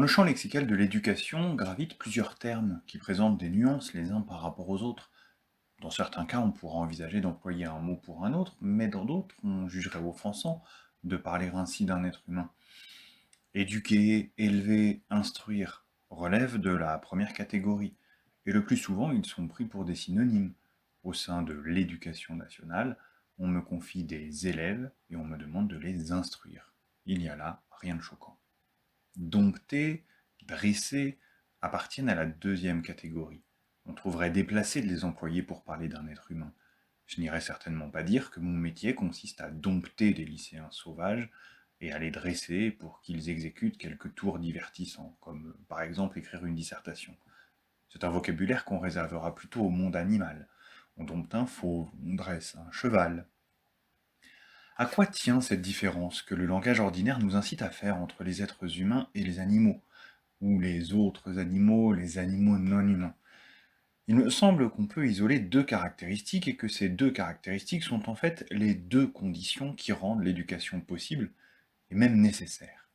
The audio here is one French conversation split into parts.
le champ lexical de l'éducation gravitent plusieurs termes qui présentent des nuances les uns par rapport aux autres. Dans certains cas, on pourra envisager d'employer un mot pour un autre, mais dans d'autres, on jugerait offensant de parler ainsi d'un être humain. Éduquer, élever, instruire relèvent de la première catégorie, et le plus souvent, ils sont pris pour des synonymes. Au sein de l'éducation nationale, on me confie des élèves et on me demande de les instruire. Il n'y a là rien de choquant. Dompter, dresser appartiennent à la deuxième catégorie. On trouverait déplacé de les employer pour parler d'un être humain. Je n'irais certainement pas dire que mon métier consiste à dompter des lycéens sauvages et à les dresser pour qu'ils exécutent quelques tours divertissants, comme par exemple écrire une dissertation. C'est un vocabulaire qu'on réservera plutôt au monde animal. On dompte un fauve, on dresse un cheval. À quoi tient cette différence que le langage ordinaire nous incite à faire entre les êtres humains et les animaux, ou les autres animaux, les animaux non humains? Il me semble qu'on peut isoler deux caractéristiques et que ces deux caractéristiques sont en fait les deux conditions qui rendent l'éducation possible et même nécessaire.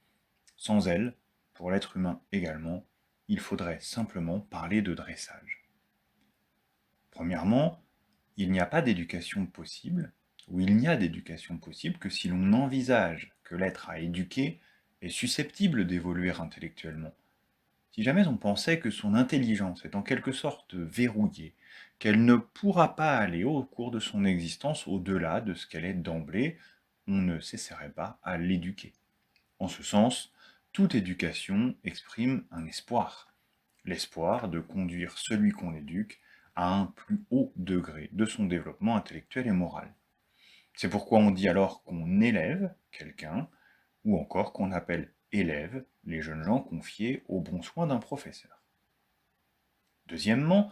Sans elles, pour l'être humain également, il faudrait simplement parler de dressage. Premièrement, il n'y a pas d'éducation possible, ou il n'y a d'éducation possible que si l'on envisage que l'être à éduquer est susceptible d'évoluer intellectuellement. Si jamais on pensait que son intelligence est en quelque sorte verrouillée, qu'elle ne pourra pas aller au cours de son existence au-delà de ce qu'elle est d'emblée, on ne cesserait pas à l'éduquer. En ce sens, toute éducation exprime un espoir, l'espoir de conduire celui qu'on éduque à un plus haut degré de son développement intellectuel et moral. C'est pourquoi on dit alors qu'on élève quelqu'un, ou encore qu'on appelle élèves les jeunes gens confiés aux bons soins d'un professeur. Deuxièmement,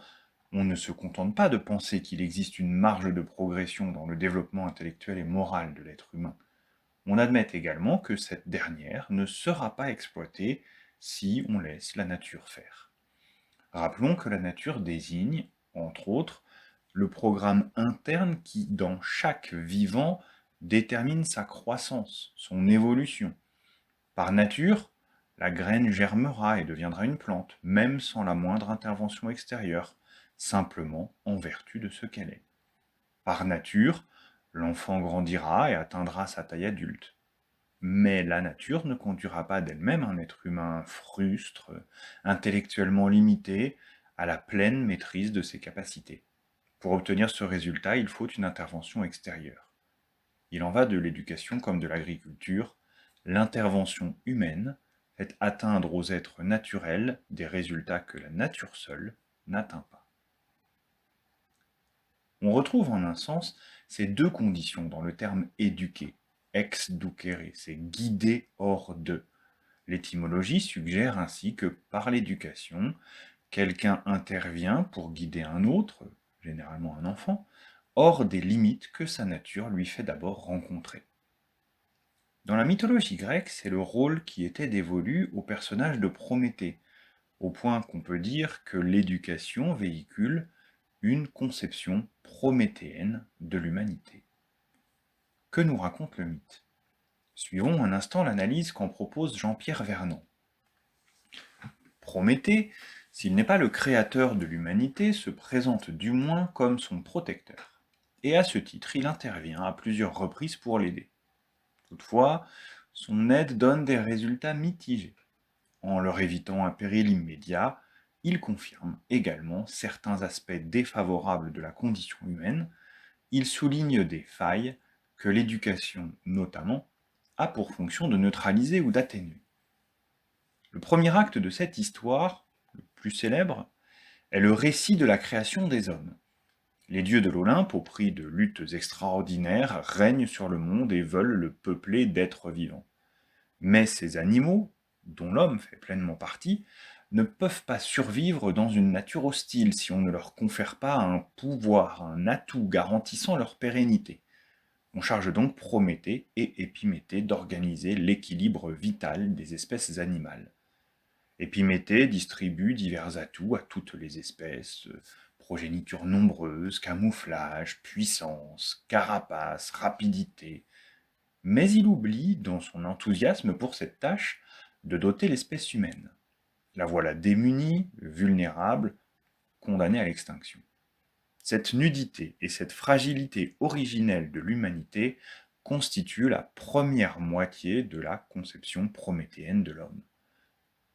on ne se contente pas de penser qu'il existe une marge de progression dans le développement intellectuel et moral de l'être humain. On admet également que cette dernière ne sera pas exploitée si on laisse la nature faire. Rappelons que la nature désigne, entre autres, le programme interne qui, dans chaque vivant, détermine sa croissance, son évolution. Par nature, la graine germera et deviendra une plante, même sans la moindre intervention extérieure, simplement en vertu de ce qu'elle est. Par nature, l'enfant grandira et atteindra sa taille adulte. Mais la nature ne conduira pas d'elle-même un être humain frustre, intellectuellement limité, à la pleine maîtrise de ses capacités. Pour obtenir ce résultat, il faut une intervention extérieure. Il en va de l'éducation comme de l'agriculture. L'intervention humaine fait atteindre aux êtres naturels des résultats que la nature seule n'atteint pas. On retrouve en un sens ces deux conditions dans le terme éduquer, ex ducere, c'est guider hors de. L'étymologie suggère ainsi que par l'éducation, quelqu'un intervient pour guider un autre, généralement un enfant, hors des limites que sa nature lui fait d'abord rencontrer. Dans la mythologie grecque, c'est le rôle qui était dévolu au personnage de Prométhée, au point qu'on peut dire que l'éducation véhicule une conception prométhéenne de l'humanité. Que nous raconte le mythe? Suivons un instant l'analyse qu'en propose Jean-Pierre Vernant. Prométhée, s'il n'est pas le créateur de l'humanité, se présente du moins comme son protecteur. Et à ce titre, il intervient à plusieurs reprises pour l'aider. Toutefois, son aide donne des résultats mitigés. En leur évitant un péril immédiat, il confirme également certains aspects défavorables de la condition humaine. Il souligne des failles que l'éducation, notamment, a pour fonction de neutraliser ou d'atténuer. Le premier acte de cette histoire, le plus célèbre, est le récit de la création des hommes. Les dieux de l'Olympe, au prix de luttes extraordinaires, règnent sur le monde et veulent le peupler d'êtres vivants. Mais ces animaux, dont l'homme fait pleinement partie, ne peuvent pas survivre dans une nature hostile si on ne leur confère pas un pouvoir, un atout garantissant leur pérennité. On charge donc Prométhée et Épiméthée d'organiser l'équilibre vital des espèces animales. Épiméthée distribue divers atouts à toutes les espèces, progéniture nombreuse, camouflage, puissance, carapace, rapidité. Mais il oublie, dans son enthousiasme pour cette tâche, de doter l'espèce humaine. La voilà démunie, vulnérable, condamnée à l'extinction. Cette nudité et cette fragilité originelle de l'humanité constituent la première moitié de la conception prométhéenne de l'homme.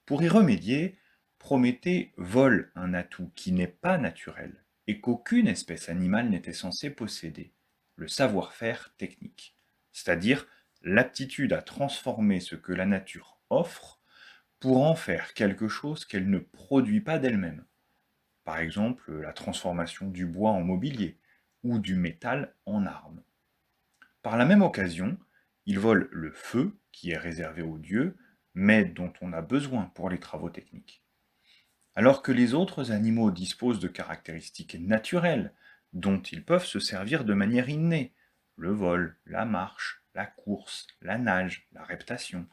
Pour y remédier, Prométhée vole un atout qui n'est pas naturel et qu'aucune espèce animale n'était censée posséder, le savoir-faire technique, c'est-à-dire l'aptitude à transformer ce que la nature offre pour en faire quelque chose qu'elle ne produit pas d'elle-même. Par exemple, la transformation du bois en mobilier ou du métal en arme. Par la même occasion, il vole le feu, qui est réservé aux dieux, mais dont on a besoin pour les travaux techniques. Alors que les autres animaux disposent de caractéristiques naturelles, dont ils peuvent se servir de manière innée, le vol, la marche, la course, la nage, la reptation,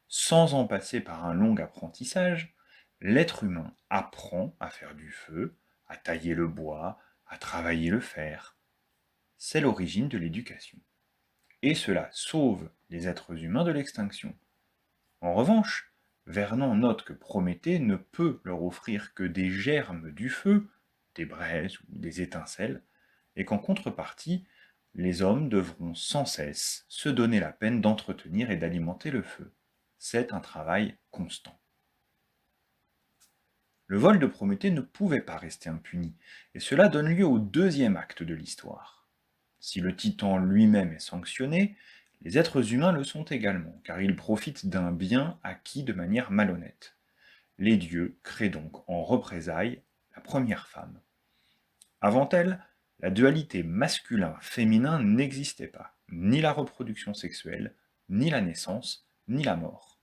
sans en passer par un long apprentissage, l'être humain apprend à faire du feu, à tailler le bois, à travailler le fer. C'est l'origine de l'éducation. Et cela sauve les êtres humains de l'extinction. En revanche, Vernon note que Prométhée ne peut leur offrir que des germes du feu, des braises ou des étincelles, et qu'en contrepartie, les hommes devront sans cesse se donner la peine d'entretenir et d'alimenter le feu. C'est un travail constant. Le vol de Prométhée ne pouvait pas rester impuni, et cela donne lieu au deuxième acte de l'histoire. Si le Titan lui-même est sanctionné, les êtres humains le sont également, car ils profitent d'un bien acquis de manière malhonnête. Les dieux créent donc en représailles la première femme. Avant elle, la dualité masculin-féminin n'existait pas, ni la reproduction sexuelle, ni la naissance, ni la mort.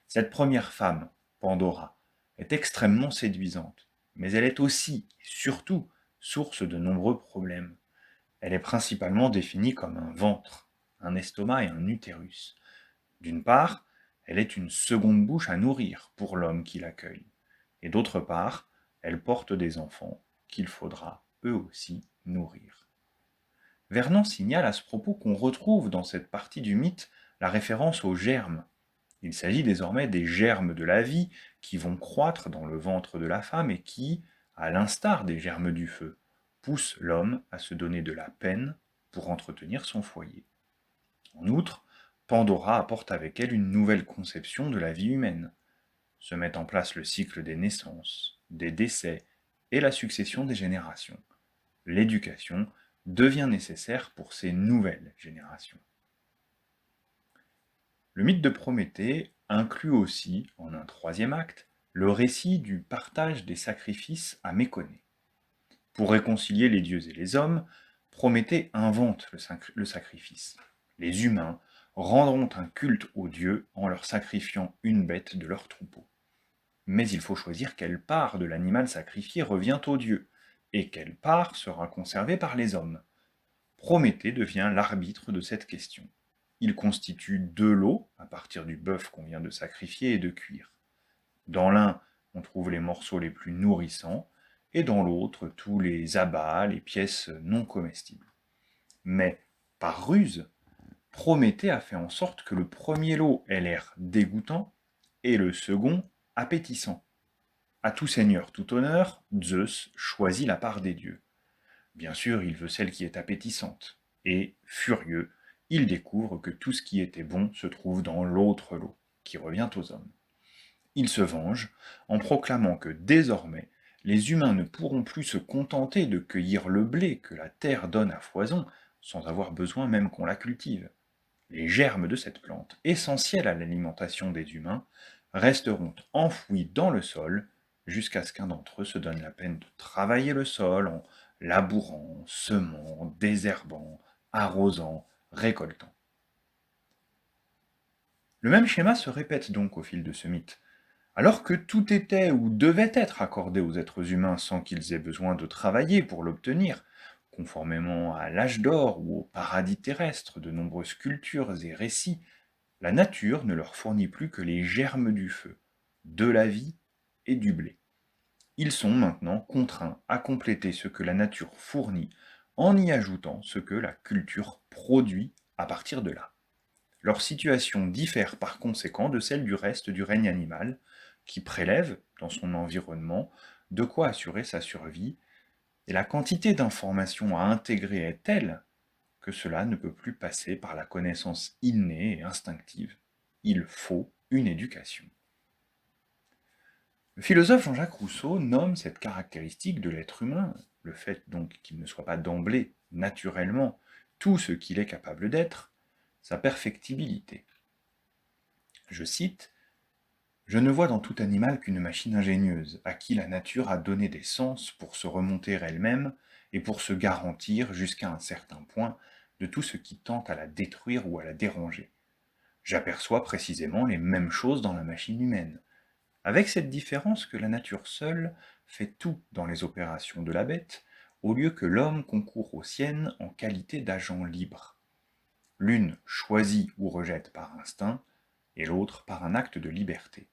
Cette première femme, Pandora, est extrêmement séduisante, mais elle est aussi, et surtout, source de nombreux problèmes. Elle est principalement définie comme un ventre, un estomac et un utérus. D'une part, elle est une seconde bouche à nourrir pour l'homme qui l'accueille. Et d'autre part, elle porte des enfants qu'il faudra, eux aussi, nourrir. Vernon signale à ce propos qu'on retrouve dans cette partie du mythe la référence aux germes. Il s'agit désormais des germes de la vie qui vont croître dans le ventre de la femme et qui, à l'instar des germes du feu, poussent l'homme à se donner de la peine pour entretenir son foyer. En outre, Pandora apporte avec elle une nouvelle conception de la vie humaine. Se met en place le cycle des naissances, des décès et la succession des générations. L'éducation devient nécessaire pour ces nouvelles générations. Le mythe de Prométhée inclut aussi, en un troisième acte, le récit du partage des sacrifices à Méconée. Pour réconcilier les dieux et les hommes, Prométhée invente le sacrifice. Les humains rendront un culte aux dieux en leur sacrifiant une bête de leur troupeau. Mais il faut choisir quelle part de l'animal sacrifié revient aux dieux, et quelle part sera conservée par les hommes. Prométhée devient l'arbitre de cette question. Il constitue deux lots à partir du bœuf qu'on vient de sacrifier et de cuire. Dans l'un, on trouve les morceaux les plus nourrissants, et dans l'autre, tous les abats, les pièces non comestibles. Mais, par ruse, Prométhée a fait en sorte que le premier lot ait l'air dégoûtant et le second appétissant. À tout seigneur, tout honneur, Zeus choisit la part des dieux. Bien sûr, il veut celle qui est appétissante. Et, furieux, il découvre que tout ce qui était bon se trouve dans l'autre lot, qui revient aux hommes. Il se venge en proclamant que désormais, les humains ne pourront plus se contenter de cueillir le blé que la terre donne à foison, sans avoir besoin même qu'on la cultive. Les germes de cette plante, essentielle à l'alimentation des humains, resteront enfouis dans le sol jusqu'à ce qu'un d'entre eux se donne la peine de travailler le sol en labourant, semant, désherbant, arrosant, récoltant. Le même schéma se répète donc au fil de ce mythe. Alors que tout était ou devait être accordé aux êtres humains sans qu'ils aient besoin de travailler pour l'obtenir, conformément à l'âge d'or ou au paradis terrestre de nombreuses cultures et récits, la nature ne leur fournit plus que les germes du feu, de la vie et du blé. Ils sont maintenant contraints à compléter ce que la nature fournit en y ajoutant ce que la culture produit à partir de là. Leur situation diffère par conséquent de celle du reste du règne animal, qui prélève, dans son environnement, de quoi assurer sa survie, et la quantité d'informations à intégrer est telle que cela ne peut plus passer par la connaissance innée et instinctive. Il faut une éducation. Le philosophe Jean-Jacques Rousseau nomme cette caractéristique de l'être humain, le fait donc qu'il ne soit pas d'emblée, naturellement, tout ce qu'il est capable d'être, sa perfectibilité. Je cite: Je ne vois dans tout animal qu'une machine ingénieuse, à qui la nature a donné des sens pour se remonter elle-même et pour se garantir, jusqu'à un certain point, de tout ce qui tente à la détruire ou à la déranger. J'aperçois précisément les mêmes choses dans la machine humaine, avec cette différence que la nature seule fait tout dans les opérations de la bête, au lieu que l'homme concourt aux siennes en qualité d'agent libre. L'une choisit ou rejette par instinct, et l'autre par un acte de liberté.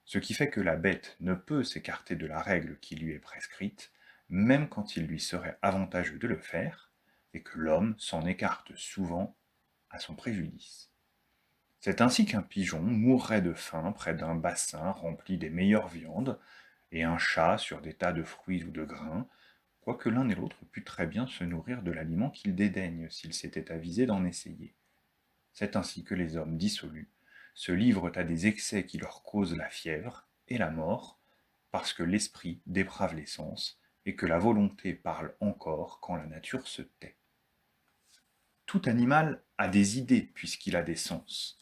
Ce qui fait que la bête ne peut s'écarter de la règle qui lui est prescrite, même quand il lui serait avantageux de le faire, et que l'homme s'en écarte souvent à son préjudice. C'est ainsi qu'un pigeon mourrait de faim près d'un bassin rempli des meilleures viandes, et un chat sur des tas de fruits ou de grains, quoique l'un et l'autre pût très bien se nourrir de l'aliment qu'ils dédaignent s'ils s'étaient avisés d'en essayer. C'est ainsi que les hommes dissolus se livrent à des excès qui leur causent la fièvre et la mort, parce que l'esprit déprave les sens, et que la volonté parle encore quand la nature se tait. Tout animal a des idées puisqu'il a des sens.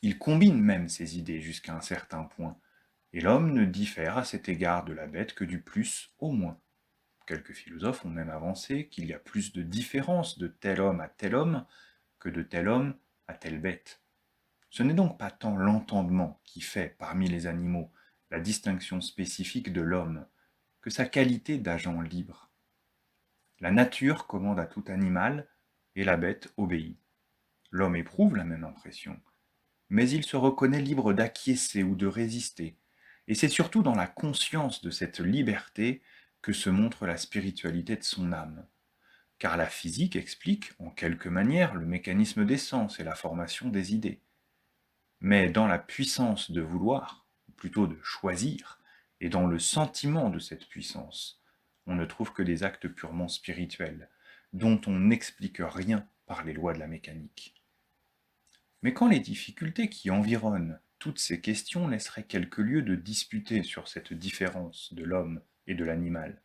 Il combine même ses idées jusqu'à un certain point, et l'homme ne diffère à cet égard de la bête que du plus au moins. Quelques philosophes ont même avancé qu'il y a plus de différence de tel homme à tel homme que de tel homme à telle bête. Ce n'est donc pas tant l'entendement qui fait, parmi les animaux, la distinction spécifique de l'homme, que sa qualité d'agent libre. La nature commande à tout animal, et la bête obéit. L'homme éprouve la même impression, mais il se reconnaît libre d'acquiescer ou de résister, et c'est surtout dans la conscience de cette liberté que se montre la spiritualité de son âme. Car la physique explique, en quelque manière, le mécanisme des sens et la formation des idées. Mais dans la puissance de vouloir, ou plutôt de choisir, et dans le sentiment de cette puissance, on ne trouve que des actes purement spirituels, dont on n'explique rien par les lois de la mécanique. Mais quand les difficultés qui environnent toutes ces questions laisseraient quelques lieux de disputer sur cette différence de l'homme et de l'animal,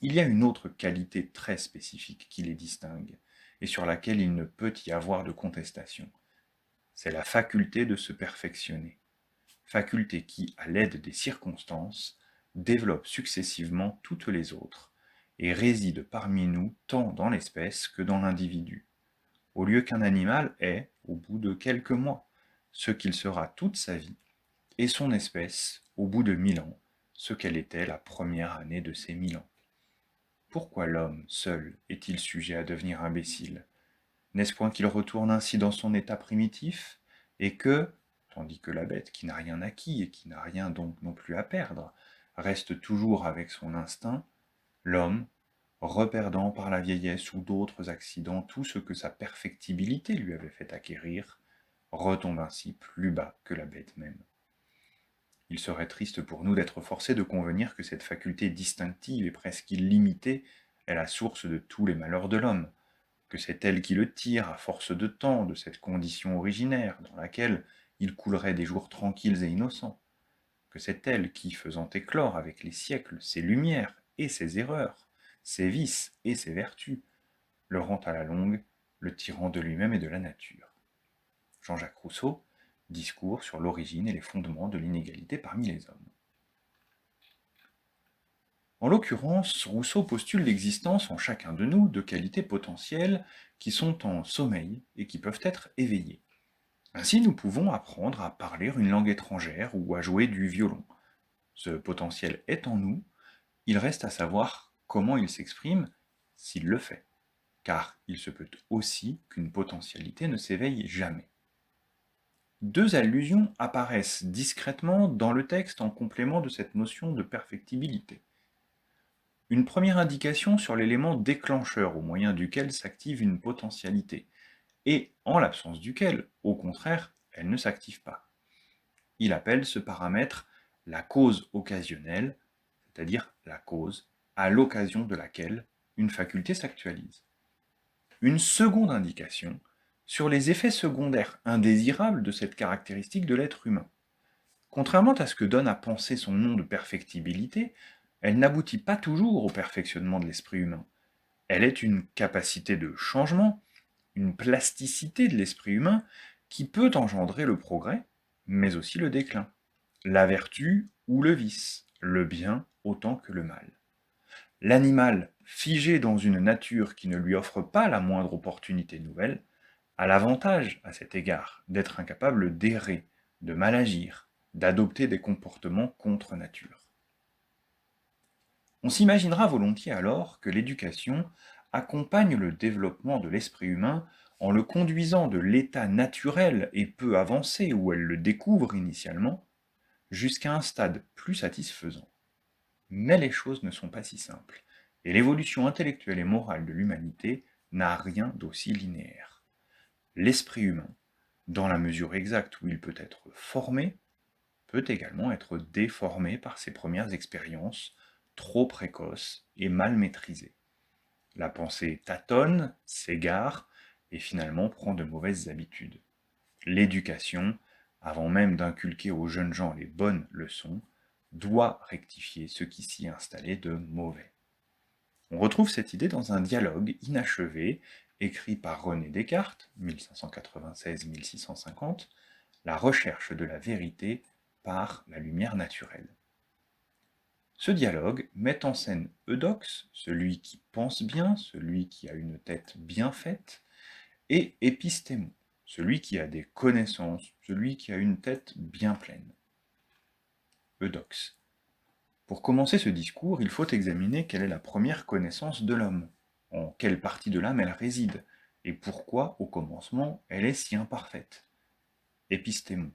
il y a une autre qualité très spécifique qui les distingue, et sur laquelle il ne peut y avoir de contestation. C'est la faculté de se perfectionner, faculté qui, à l'aide des circonstances, développe successivement toutes les autres, et réside parmi nous tant dans l'espèce que dans l'individu, au lieu qu'un animal est, au bout de quelques mois, ce qu'il sera toute sa vie, et son espèce, au bout de 1000 ans, ce qu'elle était la première année de ces 1000 ans. Pourquoi l'homme, seul, est-il sujet à devenir imbécile? N'est-ce point qu'il retourne ainsi dans son état primitif, et que, tandis que la bête qui n'a rien acquis et qui n'a rien donc non plus à perdre, reste toujours avec son instinct, l'homme, reperdant par la vieillesse ou d'autres accidents tout ce que sa perfectibilité lui avait fait acquérir, retombe ainsi plus bas que la bête même. Il serait triste pour nous d'être forcés de convenir que cette faculté distinctive et presque illimitée est la source de tous les malheurs de l'homme, que c'est elle qui le tire, à force de temps, de cette condition originaire dans laquelle il coulerait des jours tranquilles et innocents, que c'est elle qui, faisant éclore avec les siècles ses lumières et ses erreurs, ses vices et ses vertus, le rend à la longue le tyran de lui-même et de la nature. Jean-Jacques Rousseau, Discours sur l'origine et les fondements de l'inégalité parmi les hommes. En l'occurrence, Rousseau postule l'existence en chacun de nous de qualités potentielles qui sont en sommeil et qui peuvent être éveillées. Ainsi, nous pouvons apprendre à parler une langue étrangère ou à jouer du violon. Ce potentiel est en nous, il reste à savoir comment il s'exprime s'il le fait, car il se peut aussi qu'une potentialité ne s'éveille jamais. Deux allusions apparaissent discrètement dans le texte en complément de cette notion de perfectibilité. Une première indication sur l'élément déclencheur au moyen duquel s'active une potentialité, et en l'absence duquel, au contraire, elle ne s'active pas. Il appelle ce paramètre la cause occasionnelle, c'est-à-dire la cause à l'occasion de laquelle une faculté s'actualise. Une seconde indication sur les effets secondaires indésirables de cette caractéristique de l'être humain. Contrairement à ce que donne à penser son nom de perfectibilité, elle n'aboutit pas toujours au perfectionnement de l'esprit humain. Elle est une capacité de changement, une plasticité de l'esprit humain qui peut engendrer le progrès, mais aussi le déclin, la vertu ou le vice, le bien autant que le mal. L'animal, figé dans une nature qui ne lui offre pas la moindre opportunité nouvelle, a l'avantage, à cet égard, d'être incapable d'errer, de mal agir, d'adopter des comportements contre nature. On s'imaginera volontiers alors que l'éducation accompagne le développement de l'esprit humain en le conduisant de l'état naturel et peu avancé où elle le découvre initialement, jusqu'à un stade plus satisfaisant. Mais les choses ne sont pas si simples, et l'évolution intellectuelle et morale de l'humanité n'a rien d'aussi linéaire. L'esprit humain, dans la mesure exacte où il peut être formé, peut également être déformé par ses premières expériences, trop précoces et mal maîtrisées. La pensée tâtonne, s'égare, et finalement prend de mauvaises habitudes. L'éducation, avant même d'inculquer aux jeunes gens les bonnes leçons, doit rectifier ce qui s'y est installé de mauvais. On retrouve cette idée dans un dialogue inachevé, écrit par René Descartes, 1596-1650, La recherche de la vérité par la lumière naturelle. Ce dialogue met en scène Eudoxe, celui qui pense bien, celui qui a une tête bien faite, et Épistémon, celui qui a des connaissances, celui qui a une tête bien pleine. Eudoxe. Pour commencer ce discours, il faut examiner quelle est la première connaissance de l'homme, en quelle partie de l'âme elle réside, et pourquoi, au commencement, elle est si imparfaite. Épistémon.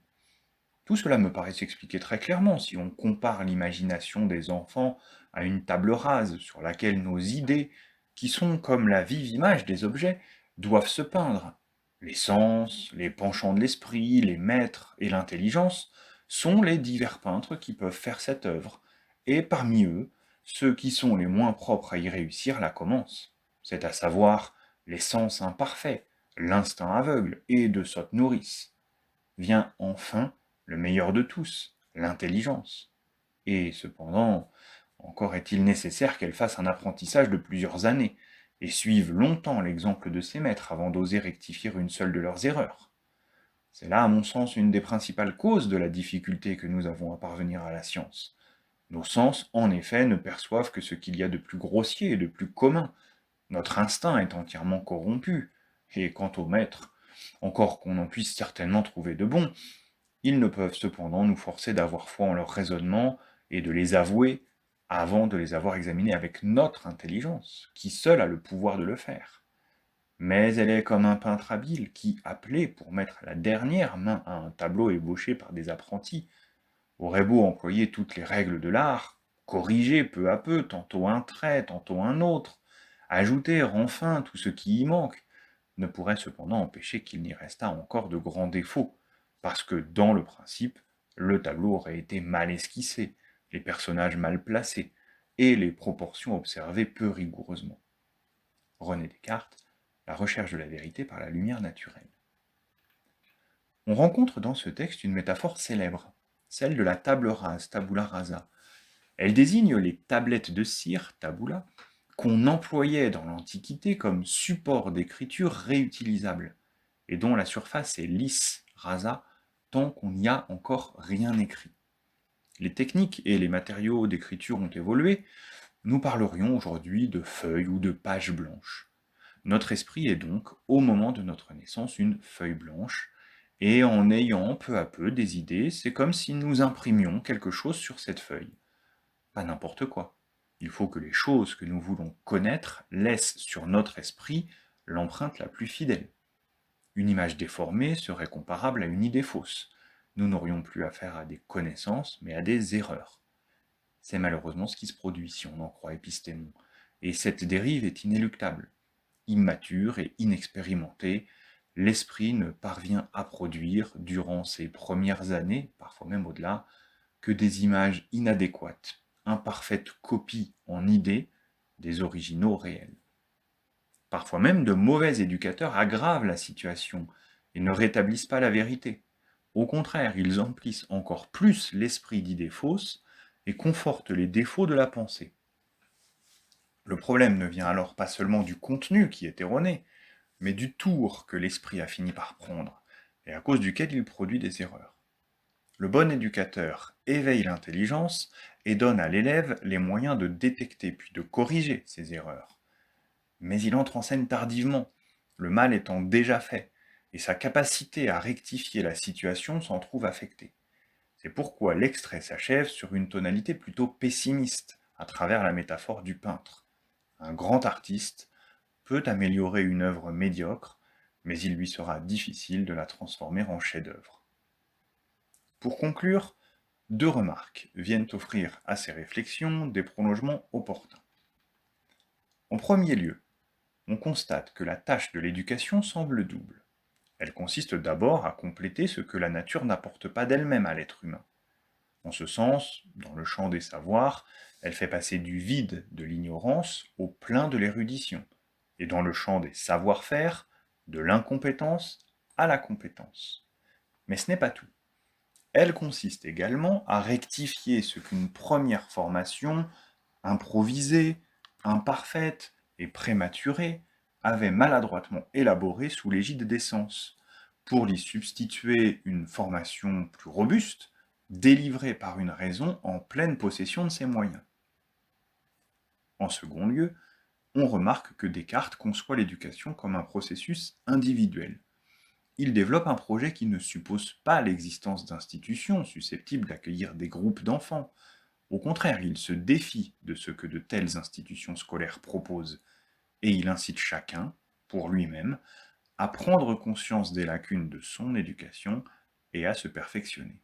Tout cela me paraît s'expliquer très clairement si on compare l'imagination des enfants à une table rase sur laquelle nos idées, qui sont comme la vive image des objets, doivent se peindre. Les sens, les penchants de l'esprit, les maîtres et l'intelligence sont les divers peintres qui peuvent faire cette œuvre, et parmi eux, ceux qui sont les moins propres à y réussir la commencent. C'est à savoir les sens imparfaits, l'instinct aveugle et de sotte nourrice. Vient enfin le meilleur de tous, l'intelligence. Et cependant, encore est-il nécessaire qu'elle fasse un apprentissage de plusieurs années, et suive longtemps l'exemple de ses maîtres avant d'oser rectifier une seule de leurs erreurs. C'est là, à mon sens, une des principales causes de la difficulté que nous avons à parvenir à la science. Nos sens, en effet, ne perçoivent que ce qu'il y a de plus grossier et de plus commun. Notre instinct est entièrement corrompu, et quant aux maîtres, encore qu'on en puisse certainement trouver de bons, ils ne peuvent cependant nous forcer d'avoir foi en leur raisonnement et de les avouer avant de les avoir examinés avec notre intelligence, qui seule a le pouvoir de le faire. Mais elle est comme un peintre habile qui, appelé pour mettre la dernière main à un tableau ébauché par des apprentis, aurait beau employer toutes les règles de l'art, corriger peu à peu tantôt un trait, tantôt un autre, ajouter enfin tout ce qui y manque, ne pourrait cependant empêcher qu'il n'y restât encore de grands défauts, parce que dans le principe, le tableau aurait été mal esquissé, les personnages mal placés, et les proportions observées peu rigoureusement. René Descartes, La recherche de la vérité par la lumière naturelle. On rencontre dans ce texte une métaphore célèbre, celle de la table rase, tabula rasa. Elle désigne les tablettes de cire, tabula, qu'on employait dans l'Antiquité comme support d'écriture réutilisable, et dont la surface est lisse, rasa, tant qu'on n'y a encore rien écrit. Les techniques et les matériaux d'écriture ont évolué, nous parlerions aujourd'hui de feuilles ou de pages blanches. Notre esprit est donc, au moment de notre naissance, une feuille blanche, et en ayant peu à peu des idées, c'est comme si nous imprimions quelque chose sur cette feuille. Pas n'importe quoi. Il faut que les choses que nous voulons connaître laissent sur notre esprit l'empreinte la plus fidèle. Une image déformée serait comparable à une idée fausse. Nous n'aurions plus affaire à des connaissances, mais à des erreurs. C'est malheureusement ce qui se produit si on en croit Épistémon, et cette dérive est inéluctable. Immature et inexpérimenté, l'esprit ne parvient à produire, durant ses premières années, parfois même au-delà, que des images inadéquates, imparfaites copies en idées des originaux réels. Parfois même, de mauvais éducateurs aggravent la situation et ne rétablissent pas la vérité. Au contraire, ils emplissent encore plus l'esprit d'idées fausses et confortent les défauts de la pensée. Le problème ne vient alors pas seulement du contenu qui est erroné, mais du tour que l'esprit a fini par prendre, et à cause duquel il produit des erreurs. Le bon éducateur éveille l'intelligence et donne à l'élève les moyens de détecter puis de corriger ses erreurs. Mais il entre en scène tardivement, le mal étant déjà fait, et sa capacité à rectifier la situation s'en trouve affectée. C'est pourquoi l'extrait s'achève sur une tonalité plutôt pessimiste, à travers la métaphore du peintre. Un grand artiste peut améliorer une œuvre médiocre, mais il lui sera difficile de la transformer en chef-d'œuvre. Pour conclure, deux remarques viennent offrir à ces réflexions des prolongements opportuns. En premier lieu, on constate que la tâche de l'éducation semble double. Elle consiste d'abord à compléter ce que la nature n'apporte pas d'elle-même à l'être humain. En ce sens, dans le champ des savoirs, elle fait passer du vide de l'ignorance au plein de l'érudition, et dans le champ des savoir-faire, de l'incompétence à la compétence. Mais ce n'est pas tout. Elle consiste également à rectifier ce qu'une première formation, improvisée, imparfaite et prématurée, avait maladroitement élaborée sous l'égide des sens, pour l'y substituer une formation plus robuste, délivrée par une raison en pleine possession de ses moyens. En second lieu, on remarque que Descartes conçoit l'éducation comme un processus individuel. Il développe un projet qui ne suppose pas l'existence d'institutions susceptibles d'accueillir des groupes d'enfants. Au contraire, il se défie de ce que de telles institutions scolaires proposent, et il incite chacun, pour lui-même, à prendre conscience des lacunes de son éducation et à se perfectionner.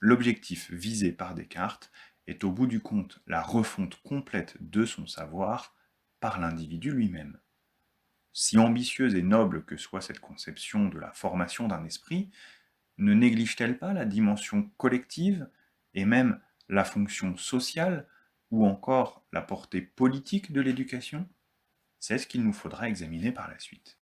L'objectif visé par Descartes est au bout du compte la refonte complète de son savoir par l'individu lui-même. Si ambitieuse et noble que soit cette conception de la formation d'un esprit, ne néglige-t-elle pas la dimension collective et même la fonction sociale ou encore la portée politique de l'éducation? C'est ce qu'il nous faudra examiner par la suite.